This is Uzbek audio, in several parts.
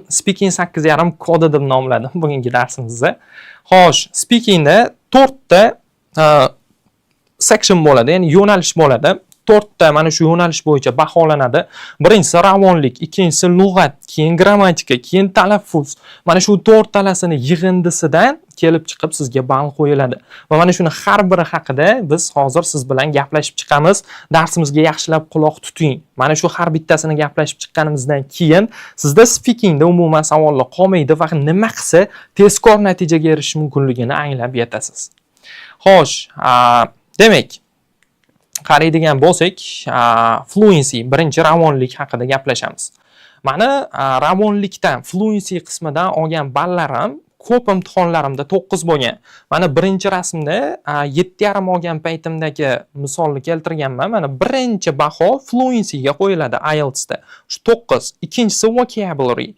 Speaking 8.5 kodi deb nomladim bugungi darsimizni. Xo'sh, speakingda 4 ta section bo'ladi, ya'ni yo'nalish bo'ladi. 4 ta mana shu yo'nalish bo'yicha baholanadi. Birinchisi ravonlik, ikkinchisi lug'at, keyin grammatika, keyin talaffuz. Mana shu 4 talasini yig'indisidan kelib chiqib sizga ball qo'yiladi. Va mana shuni har biri haqida biz hozir siz bilan gaplashib chiqamiz. Darsimizga yaxshilab quloq tuting. Mana shu har bittasini gaplashib chiqqanimizdan keyin sizda speakingda umuman savollar qolmaydi va nima qilsa tezkor natijaga erishish mumkinligini anglab yetasiz. Xo'sh, demak, qaraydigan bo'lsak, fluency, birinchi ravonlik haqida gaplashamiz. Mana ravonlikdan, fluency qismidan olgan ballarim ko'p imtihonlarimda 9 bo'lgan. Mana birinchi rasmda 7.5 olgan paytimdagi misolni keltirganman. Mana birinchi baho fluency ga qo'yiladi IELTS da. Shu 9. Ikkinchisi vocabulary.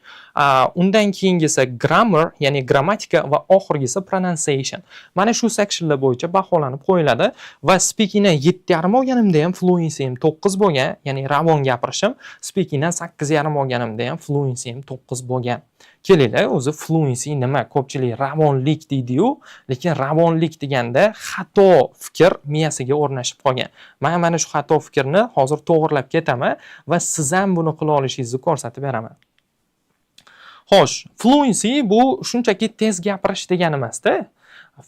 Undan keyingisi grammar, ya'ni grammatika va oxirgisi pronunciation. Mana shu sectionlar bo'yicha baholanib qo'yiladi va speakingdan 7.5 olganimda ham fluency ham 9 bo'lgan, ya'ni ravon gapirishim. Speakingdan 8.5 olganimda ham fluency ham 9 bo'lgan. Kelinglar, o'zi fluency nima? Ko'pchilik ravonlik deydi-yu, lekin ravonlik deganda xato fikr miyasiga o'rnashib qolgan. Men mana shu xato fikrni hozir to'g'rilab ketaman va siz ham buni qila olishingizni ko'rsatib beraman. Xo'sh, fluency bu shunchaki tez gapirish degani emas-da.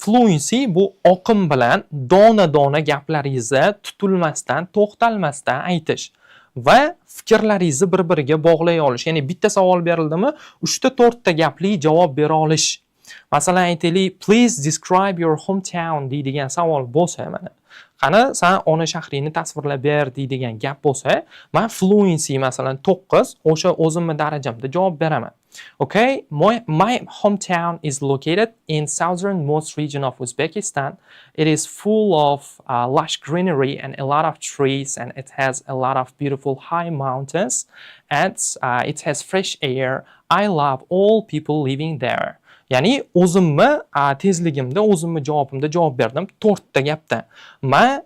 Fluency bu oqim bilan dona-dona gaplaringizni tutilmasdan, to'xtalmasdan aytish va fikrlaringizni bir-biriga bog'lay olish. Ya'ni bitta savol berildimi, 3 ta 4 ta gapli javob bera olish. Masalan, aytaylik, please describe your hometown deydigan savol bo'lsa, mana qani sen ona shahringni tasvirlab ber deydigan gap bo'lsa, men fluency masalan 9 o'sha o'zimning darajamda javob beraman. Okay, my hometown is located in southernmost region of Uzbekistan. It is full of lush greenery and a lot of trees, and it has a lot of beautiful high mountains, and it has fresh air. I love all people living there. Ya'ni o'zimni tezligimda, o'zimni javobimda javob berdim 4 ta gapda. Men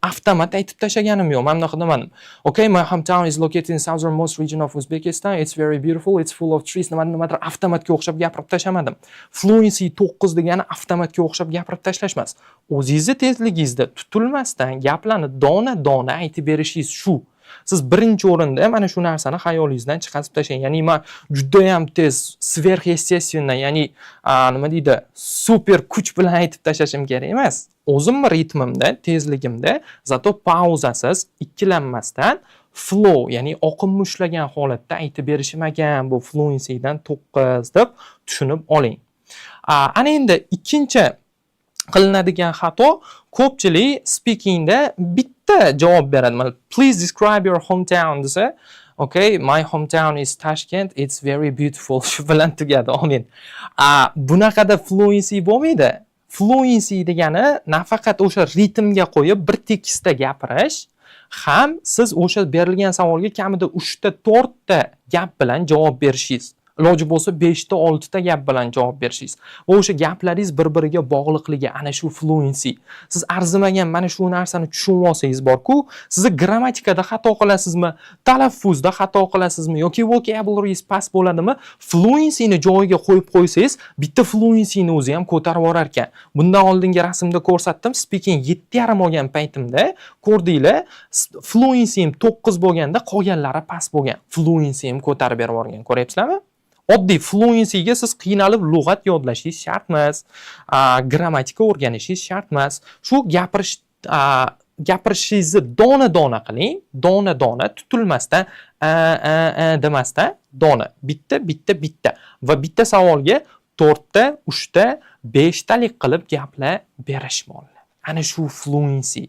avtomat aytib tashlaganim yo'q. Men bunaqa demadim. Okay, my hometown is located in southernmost region of Uzbekistan. It's very beautiful. It's full of trees. Nimadir avtomatga o'xshab gapirib tashlamadim. Fluency 9 degani avtomatga o'xshab gapirib tashlashmas. O'zingizni tezligingizda tutilmasdan gaplarni dona-dona aytib berishingiz shu. Siz birinchi o'rinda mana shu narsani xayolingizdan chiqarib tashlang. Ya'ni men juda ham tez, sverxestественно, ya'ni nima deydi, super kuch bilan aytib tashlashim kerak emas. O'zimning ritmimda, tezligimda, zato pauzasiz, ikkilanmasdan flow, ya'ni oqimni ushlagan holatda aytib berishim ekan. Bu fluency dan 9 deb tushunib oling. Ana endi ikkinchi qilinadigan xato, ko'pchilik speakingda bitta javob beradi. Please describe your hometown desa, okay, my hometown is Tashkent, it's very beautiful. Shu bilan tugadi. Amin. Bunaqada fluency bo'lmaydi. Fluency degani nafaqat o'sha ritmga qo'yib bir tekisda gapirish, ham siz o'sha berilgan savolga kamida 3 ta 4 ta gap bilan javob berishingiz. Iloji bo'lsa 5 ta 6 ta gap bilan javob berishingiz. Va o'sha gaplaringiz bir-biriga bog'liqligi ana shu fluency. Siz arzimagan mana shu narsani tushunib olsangiz bor-ku, siz grammatikada xato qilasizmi, talaffuzda xato qilasizmi yoki vocabularyingiz past bo'ladimi, fluencyni joyiga qo'yib qo'ysangiz, bitta fluencyni o'zi ham ko'tarib borar ekan. Bundan oldingi rasmda ko'rsatdim, speaking 7.5 olgan paytimda ko'rdinglar, fluency 9 bo'lganda qolganlari past bo'lgan. Fluency ham ko'tarib berib yorgan. Ko'ryapsizlarmi? Oddiy fluency ga siz qiynalib lug'at yodlashingiz shart emas, grammatika o'rganishingiz shart emas. Shu gapirishingizni dona-dona qiling, dona-dona tutilmasdan, demasdan, dona, bitta va bitta savolga 4 ta, 3 ta, 5 talik qilib gaplar berish bo'ladi. Ana shu fluency.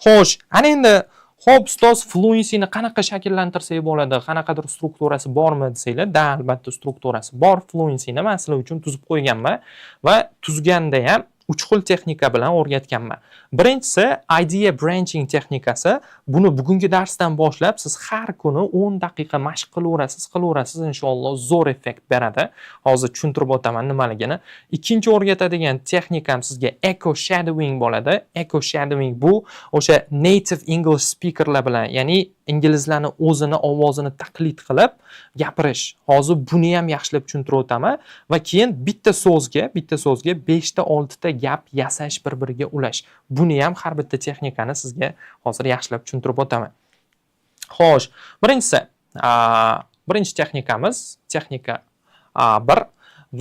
Xo'sh, ana endi xo'p, ustoz, fluencyni qanaqa shakllantirsak bo'ladi? Qanaqadir strukturasi bormi desanglar, da, albatta strukturasi bor. Fluencyni men sizlar uchun tuzib qo'yganman va tuzganda ham 3 xil texnika bilan o'rgatganman. Birinchisi idea branching texnikasi. Buni bugungi darsdan boshlab siz har kuni 10 daqiqa mashq qilaverasiz, inshaalloh zo'r effekt beradi. Hozir tushuntirib o'taman nimaligini. Ikkinchi o'rgatadigan texnikam sizga echo shadowing bo'ladi. Echo shadowing bu o'sha native English speakerlar bilan, ya'ni inglizlarni o'zini ovozini taqlid qilib gapirish. Hozir buni ham yaxshilab tushuntirib o'taman va keyin bitta so'zga 5 ta 6 ta gap yasash, bir-biriga ulash. Buni ham har bitta texnikani sizga hozir yaxshilab tushuntirib o'taman. Xo'sh, birinchi texnikamiz texnika 1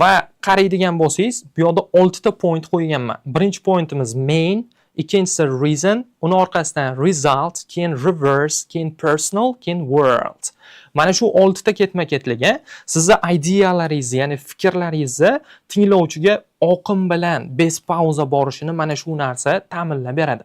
va qaraydigan bo'lsangiz, bu yerda 6 ta point qo'yganman. Birinchi pointimiz main, ikkinchisi reason, uni orqasidan result, keyin reverse, keyin personal, keyin world. Mana shu 6 ta ketma-ketligi sizni ideyalaringizni, ya'ni fikrlaringizni tinglovchiga oqim bilan bez pauza borishini mana shu narsa ta'minlab beradi.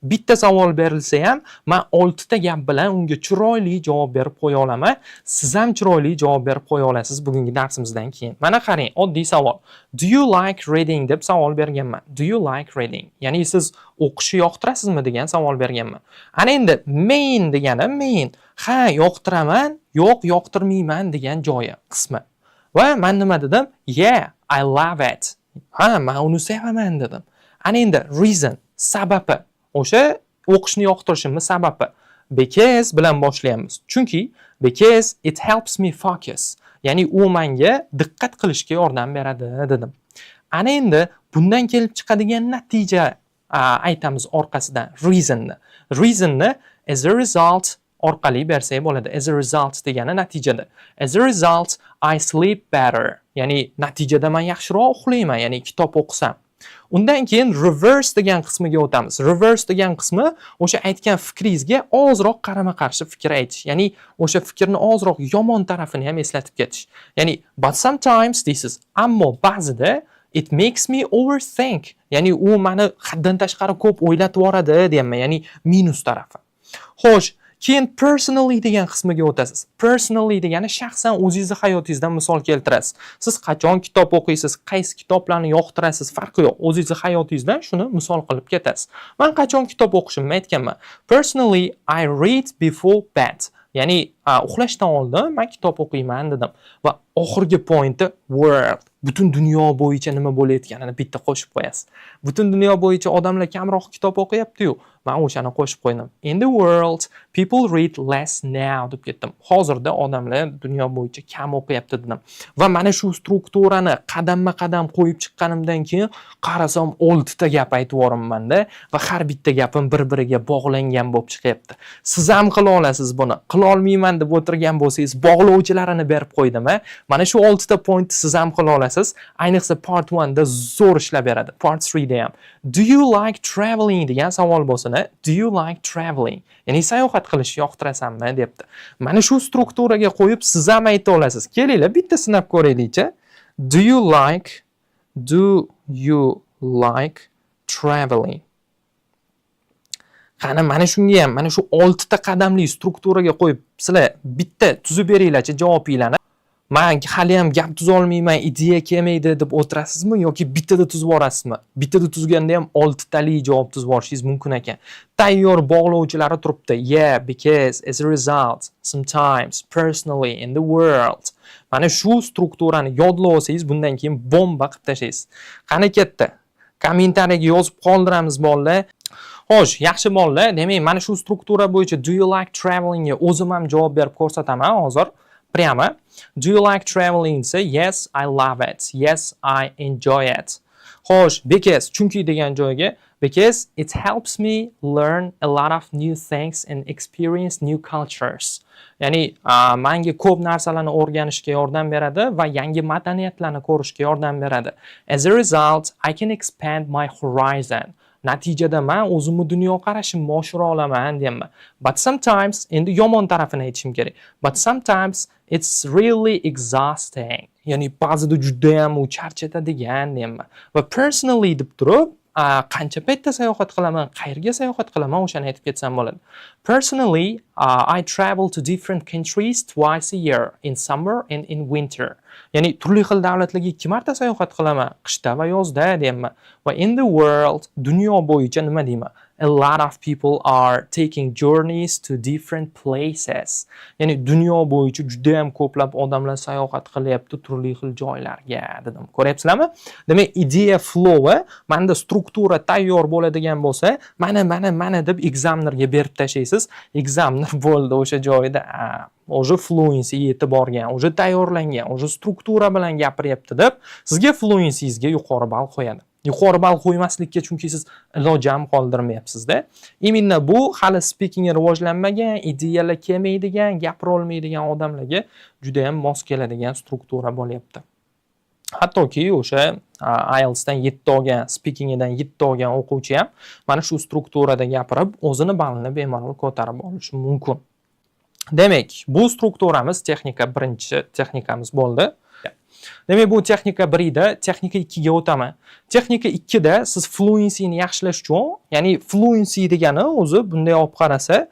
Bitta savol berilsa ham, men 6 ta gap bilan unga chiroyli javob berib qo'ya olaman. Siz ham chiroyli javob berib qo'ya olasiz bugungi darsimizdan keyin. Mana qarang, oddiy savol. Do you like reading deb savol berganman. Do you like reading? Ya'ni siz o'qishni yoqtirasizmi degan savol berganman. Ana endi main degani main. Ha, yoqtiraman, yo'q, yoqtirmayman degan joyi, qismi. Va men nima dedim? Yeah, I love it. Ha, men uni sevaman dedim. Ana endi reason, sababi. O'sha o'qishni yoqtirishimning sababi because bilan boshlaymiz. Chunki because it helps me focus. Ya'ni u menga diqqat qilishga yordam beradi dedim. Ana endi bundan kelib chiqadigan natija aytamiz orqasidan reasonni. Reasonni as a result orqali bersak bo'ladi. As a result degani natijada. As a result I sleep better. Ya'ni natijada men yaxshiroq uxlayman, ya'ni kitob o'qisam. Undan keyin reverse degan qismiga o'tamiz. Reverse degan qismi o'sha aytgan fikringizga ozroq qarama-qarshi fikr aytish. Ya'ni o'sha fikrni ozroq yomon tarafini ham eslatib ketish. Ya'ni but sometimes deysiz, ammo ba'zida it makes me overthink. Ya'ni u meni haddan tashqari ko'p o'ylatib yuboradi deyman, ya'ni minus tarafi. Xo'sh, keyin personally degan qismiga o'tasiz. Personally degani shaxsan o'zingizni hayotingizdan misol keltirasiz. Siz qachon kitob o'qiysiz, qaysi kitoblarni yoqtirasiz, farqi yo'q. O'zingizni hayotingizdan shuni misol qilib ketasiz. Men qachon kitob o'qishimni aytganman. Personally I read before bed. Ya'ni uxlashdan oldin men kitob o'qiyman dedim. Va oxirgi pointi world. Butun dunyo bo'yicha nima bo'layotganini bitta qo'shib qo'yasiz. Butun dunyo bo'yicha odamlar kamroq kitob o'qiyapti-yu. Men o'shani qo'shib qo'ydim. In the world, people read less now deb ketdim. Hozirda odamlar dunyo bo'yicha kam o'qiyapti dedim. Va mana shu strukturani qadamma-qadam qo'yib chiqqanimdan keyin qarasam 6 ta gap aytib yuboraman-da va har bitta gapim bir-biriga bog'langan bo'lib chiqyapti. Siz ham qila olasiz buni. Qila olmayman deb o'tirgan bo'lsangiz, bog'lovchilarini berib qo'ydim-a. Mana shu 6 ta point siz ham qila olasiz. Ayniqsa part 1 da zo'r ishlab beradi. Part 3 da ham. Do you like traveling degan savol bo'lsa, do you like traveling? Ya'ni sayohat qilishni yoqtirasanmi debdi. Mana shu strukturaga qo'yib siz ham ayta olasiz. Kelinglar, bitta sinab ko'raylik-chi. Do you like traveling? Qani mana shunga ham, mana shu 6 ta qadamli strukturaga qo'yib sizlar bitta tuzib beringlar-chi javobinglarni. Men hali ham gap tuza olmayman, ideya kelmaydi deb o'tirasizmi yoki bittada tuzib borasizmi? Bittada tuzganda ham 6 tali javob tuzib borishingiz mumkin ekan. Tayyor bog'lovchilari turibdi. Yeah, because as a result, sometimes, personally, in the world. Mana shu strukturani yodlab olsangiz, bundan keyin bomba qilib tashlaysiz. Qani ketdi? Kommentariyaga yozib qoldiramiz bolalar. Xo'sh, yaxshi bolalar, demak, mana shu struktura bo'yicha do you like traveling ga o'zim ham javob berib ko'rsataman hozir. Прямо. Do you like traveling? Say yes, I love it. Yes, I enjoy it. Xo'sh, because chunki degan joyga because it helps me learn a lot of new things and experience new cultures. Ya'ni menga ko'p narsalarni o'rganishga yordam beradi va yangi madaniyatlarni ko'rishga yordam beradi. As a result, I can expand my horizon. Natijada men o'zimni dunyoqarashimni oshira olaman deyman. But sometimes endi yomon tarafini aytishim kerak. But sometimes it's really exhausting. Ya'ni ba'zida juda ham u charchatadigan deyman. Va personally deb turib, qancha paytda sayohat qilaman, qayerga sayohat qilaman, o'shani aytib ketsam bo'ladi. Personally, I travel to different countries twice a year, in summer and in winter. Ya'ni turli xil davlatlarga 2 marta sayohat qilaman, qishda va yozda deyman. Va in the world, dunyo bo'yicha nima deyman? A lot of people are taking journeys to different places. Ya'ni dunyo bo'yicha juda ham ko'plab odamlar sayohat qilyapti turli xil joylarga dedim. Ko'ryapsizlarmi? Demak, ideya flow menda struktura tayyor bo'ladigan bo'lsa, mana deb examinerga berib tashlaysiz. Examiner bo'ldi o'sha joyda. O'sha fluency yetib borgan, o'sha tayyorlangan, o'sha struktura bilan gapiryapti deb sizga fluencyingizga yuqori ball qo'yadi. Yuqori ball qo'ymaslikka chunki siz ilojam qoldirmayapsiz-da. Именно bu hali speaking rivojlanmagan, ideyalar kelmaydigan, gapira olmaydigan odamlarga juda ham mos keladigan struktura bo'lyapti. Hattoki o'sha IELTS dan 7 olgan, speakingidan 7 olgan o'quvchi ham mana shu strukturada gapirib, o'zini ballini bemalol ko'tarib olishi mumkin. Demak, bu strukturamiz texnika birinchi texnikamiz bo'ldi. Demak, bu texnika 1 ida, texnika 2 ga o'taman. Texnika 2 da siz fluencyni yaxshilash uchun, ya'ni fluency degani o'zi bunday olib qarasa,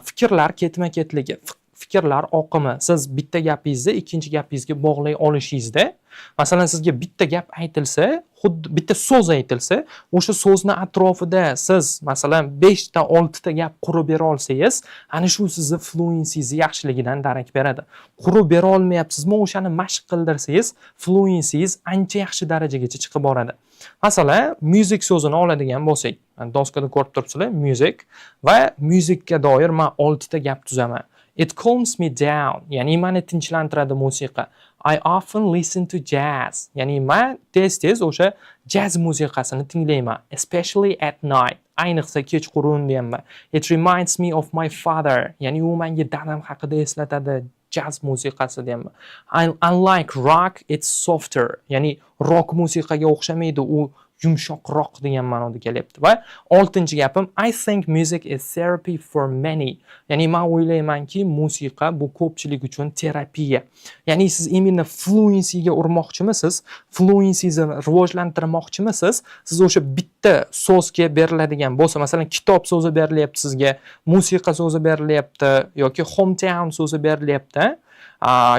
fikrlar ketma-ketligi, fikrlar oqimi. Siz bitta gapingizni ikkinchi gapingizga bog'lay olishingizda, masalan, sizga bitta gap aytilsa, xuddi bitta so'z aytilsa, o'sha so'zni atrofida siz masalan 5 ta 6 ta gap qurib bera olsangiz, ana shu sizni fluencyingiz yaxshiligidan darak beradi. Qurib bera olmayapsizmi, o'shani mashq qildirsangiz, fluencyingiz ancha yaxshi darajagacha chiqib boradi. Masalan, music so'zini oladigan bo'lsak, doskada ko'rib turibsizlar, music va musicga doir men 6 ta gap tuzaman. It calms me down, ya'ni meni tinchlantiradi musiqa. I often listen to jazz, ya'ni men tez-tez o'sha jazz musiqasini tinglayman, especially at night. Ayniqsa kechqurun deyman. It reminds me of my father, ya'ni u menga dadam haqida eslatadi. Jazz musiqasi deyman. Unlike rock, it's softer, ya'ni rock musiqaga o'xshamaydi, u yumshoqroq degan ma'noda kelyapti. Va 6-chi gapim, I think music is therapy for many. Ya'ni men o'ylaymanki, musiqa bu ko'pchilik uchun terapiya. Ya'ni siz imенно fluencyga urmoqchimisiz, fluencyni rivojlantirmoqchimisiz, siz o'sha bitta so'zga beriladigan bo'lsa, masalan, kitob so'zi berilyapti sizga, musiqa so'zi berilyapti yoki hometown so'zi berilyapti,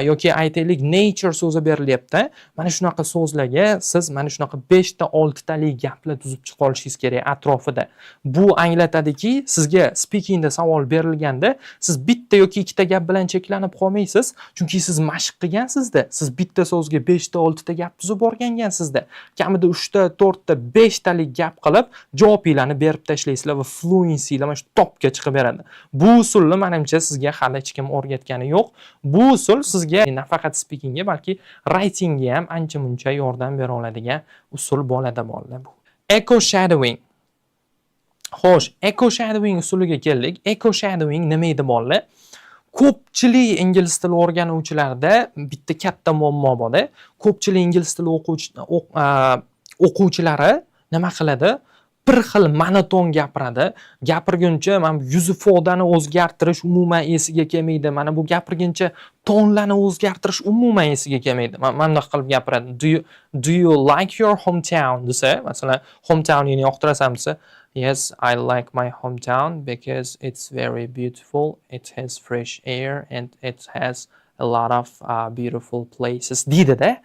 yoki aytaylik nature so'zi berilyapti. Mana shunaqa so'zlarga siz mana shunaqa 5 ta 6 talik gaplar tuzib chiqa olishingiz kerak atrofida. Bu anglatadiki, sizga speakingda savol berilganda siz bitta yoki 2 ta gap bilan cheklanib qolmaysiz, chunki siz mashq qilgansizda. Siz bitta so'zga 5 ta 6 ta gap tuzib borgangansizda. Kamida 3 ta 4 ta 5 talik gap qilib javobinglarni berib tashlaysizlar va fluencylar mana shu topga chiqib beradi. Bu usulni menimcha sizga hali hech kim o'rgatgani yo'q. Bu usul sizga nafaqat speakingga, balki writingga ham ancha-muncha yordam bera oladigan usul bo'ladi bu. Echo shadowing. Xo'sh, echo shadowing usuliga keldik. Echo shadowing nima edi bolalar? Ko'pchilik ingliz tili o'rganuvchilarda bitta katta muammo bor-da. Ko'pchilik ingliz tili o'quvchilari nima qiladi? Bir xil monoton gapiradi. Gapirguncha mana yuz ifodani o'zgartirish umuman esiga kelmaydi. Mana bu gapirguncha tonlarni o'zgartirish umuman esiga kelmaydi. Mana qilib gapiradi. Do you like your hometown desa, masalan, hometowningni yoqtirasan desa, yes, I like my hometown because it's very beautiful. It has fresh air and it has a lot of beautiful places deydi-da.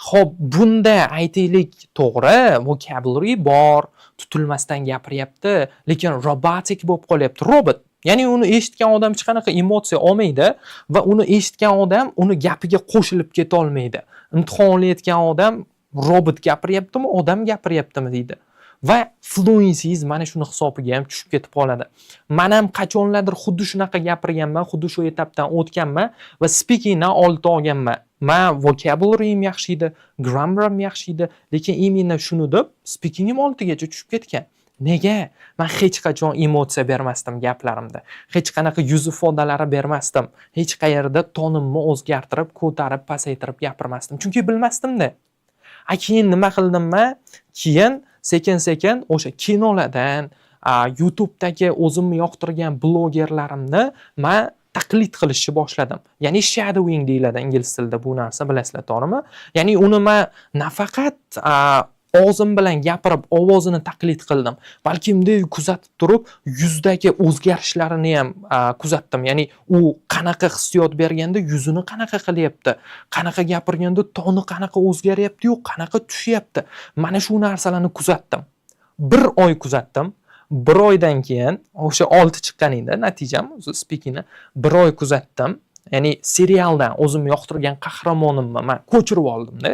Xo'p, bunda aytaylik to'g'ri, vocabulary bor, tutilmasdan gapiryapti, lekin robotik bo'lib qolyapti, robot. Ya'ni uni eshitgan odam hech qanaqa emotsiya olmaydi va uni eshitgan odam uni gapiga qo'shilib keta olmaydi. Imtihon olayotgan odam robot gapiryaptimi, odam gapiryaptimi deydi. Va fluencyingiz mana shuni hisobiga ham tushib ketib qoladi. Men ham qachonlardir xuddi shunaqa gapirganman, xuddi shu etapdan o'tganman va speakingdan 6 olganman. Men vocabularyim yaxshi edi, grammarim yaxshi edi, lekin imенно shuni deb speakingim 6 gacha tushib ketgan. Nega? Men hech qachon emotsiya bermasdim gaplarimda. Hech qanaqa yuz ifodalari bermasdim. Hech qayerda tonimni o'zgartirib, ko'tarib, pasaytirib gapirmasdim. Chunki bilmasdim-da. Keyin nima qildim-man? Keyin sekin-sekin o'sha kinolardan, YouTube'dagi o'zimni yoqtirgan blogerlarimni men taqlid qilishni boshladim. Ya'ni shadowing deyiladi ingliz tilida bu narsa, bilasizlar, to'g'rimi? Ya'ni uni men nafaqat og'zim bilan gapirib ovozini taqlid qildim. Balki bunday kuzatib turib, yuzdagi o'zgarishlarini ham kuzatdim. Ya'ni u qanaqa hissiyot berganda yuzini qanaqa qilyapti, qanaqa gapirganda toni qanaqa o'zgaryapti-yu, qanaqa tushyapti. Mana shu narsalarni kuzatdim. 1 oy kuzatdim. 1 oydan keyin o'sha 6 chiqqan edi natijam, o'zi speakingni 1 oy kuzatdim. Ya'ni serialdan o'zim yoqtirgan qahramonimni men ko'chirib oldim-da.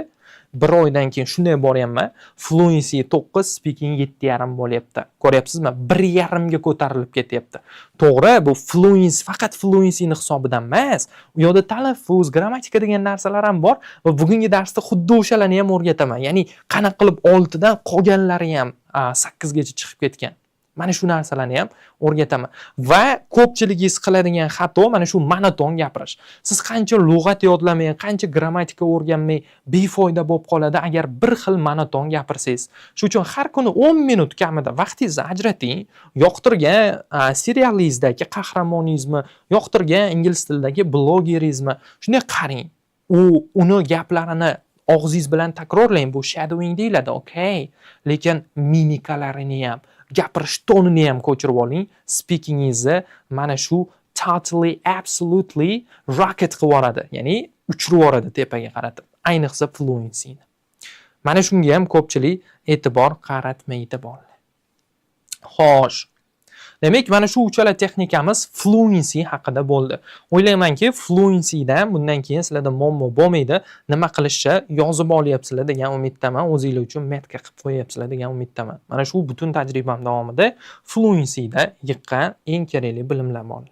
1 oydan keyin shunday boryapman. Fluency 9, speaking 7,5 bo'lyapti. Ko'ryapsizmi? 1,5 ga ko'tarilib ketyapti. To'g'ri, bu fluency faqat fluencyni hisobidan emas. U yerda talaffuz, grammatika degan narsalar ham bor va bugungi darsda xuddi o'shalarni ham o'rgataman. Ya'ni qanaqa qilib 6 dan qolganlari ham 8 gacha chiqib ketgan. Mana shu narsalarni ham o'rgataman. Va ko'pchiligingiz qiladigan xato mana shu monoton gapirish. Siz qancha lug'at yodlamay, qancha grammatika o'rganmay befoyda bo'lib qoladi agar bir xil monoton gapirsangiz. Shuning uchun har kuni 10 minut kamida vaqtingizni ajrating. Yoqtirgan serialingizdagi qahramoningizni, yoqtirgan ingliz tilidagi blogeringizmi, shunday qarang. Uni gaplarini og'zingiz bilan takrorlang. Bu shadowing deyiladi, okay? Lekin mimikalarini ham, gapirish tonini ham ko'chirib oling. Speakingingizni mana shu totally, absolutely rocket qilib yuboradi. Ya'ni uchirib yuboradi tepaga qaratib. Ayniqsa fluencyni. Mana shunga ham ko'pchilik e'tibor qaratmaydi bolalar. Xo'sh. Demak, mana shu uchala texnikamiz fluency haqida bo'ldi. O'ylaymanki, fluencydan bundan keyin sizlarda muammo bo'lmaydi. Nima qilishni yozib olyapsizlar degan umiddaman. O'zingizlar uchun metka qilib qo'yapsizlar degan umiddaman. Mana shu butun tajribam davomida fluencyda yiqqan eng kerakli bilimlar bor.